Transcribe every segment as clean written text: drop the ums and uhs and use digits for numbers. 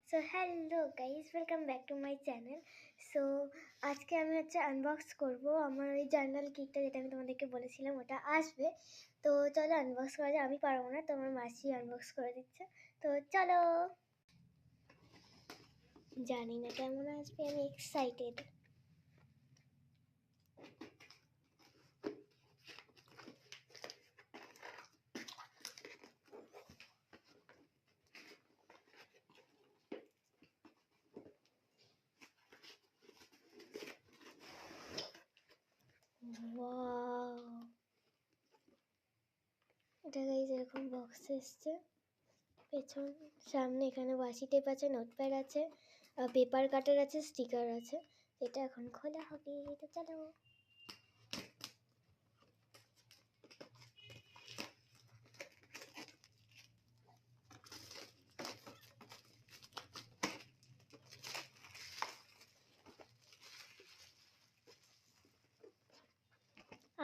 So hello guys, welcome back to my channel. So আজকে আমি unbox করব আমার ওই জার্নাল কিটটা, যেটা আমি তোমাদেরকে বলেছিলাম ওটা আসবে। তো চলো আনবক্স করা যায়। আমি পারবো না, তো আমার মাসি আনবক্স করে দিচ্ছে। তো চলো, জানি না কেমন আসবে, আমি এক্সাইটেড। ওয়াও, এটা গাইস এরকম বক্স এসছে। পেছন সামনে এখানে ওয়াশি টেপ আছে, নোটপ্যাড আছে, পেপার কাটার আছে, স্টিকার আছে। এটা এখন খোলা হবে, তো চলো।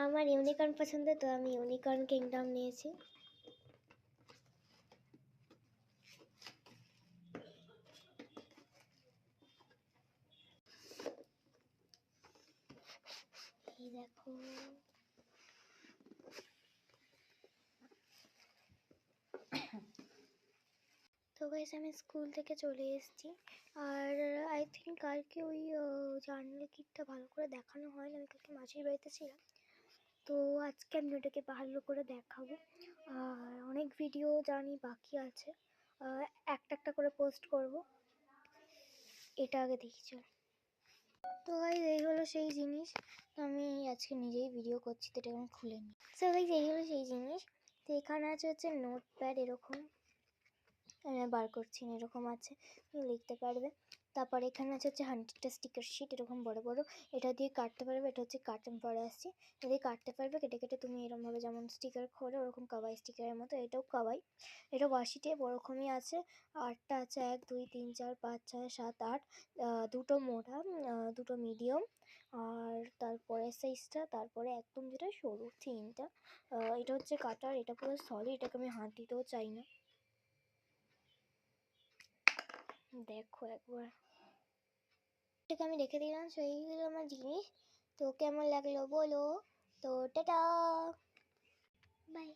আমার ইউনিকর্ন পছন্দ, তো আমি ইউনিকর্ন কিংডম নিয়েছি। এই দেখো, তো গাইস আমি স্কুল থেকে চলে এসেছি। আর আই থিঙ্ক কালকে ওই জার্নাল কিটটা ভালো করে দেখানো হয়নি, আমি কালকে মাসির বাড়িতে ছিলাম। তো আজকে আমি ওটাকে ভালো করে দেখাবো। আর অনেক ভিডিও জানি বাকি আছে, একটা একটা করে পোস্ট করব। এটা আগে দেখি চল। তো গাইস এই হলো সেই জিনিস। তো আমি আজকে নিজেই ভিডিও করছি, তো এটা আমি খুলে নিই। সো গাইস এই হলো সেই জিনিস। তো এখানে আছে নোটপ্যাড, এরকম আমি বার করছি না, এরকম আছে, তুমি লিখতে পারবে। তারপর এখানে আছে 100টা স্টিকার শিট, এরকম বড় বড়। এটা দিয়ে কাটতে পারবে, এটা হচ্ছে কার্টন পরে আসছে, এটা দিয়ে কাটতে পারবে। কেটে কেটে তুমি এরকমভাবে যেমন স্টিকার খোলে ওরকম কাবাই স্টিকারের মতো, এটাও কাবাই। এটা ওয়াশি টেপ ওরকমই আছে। 8টা আছে, 1 2 3 4 5 6 7 8, দুটো মোটা, দুটো মিডিয়াম, আর তারপরে সাইজটা, তারপরে একদম যেটা সরু 3টা। এটা হচ্ছে কাটার, এটা পুরো সলিড, এটাকে আমি হাত দিতেও চাই না। দেখো একবার, এটাকে আমি রেখে দিলাম। সো এইগুলো আমার জিনিস। তো কেমন লাগলো বলো। তো টাটা, বাই।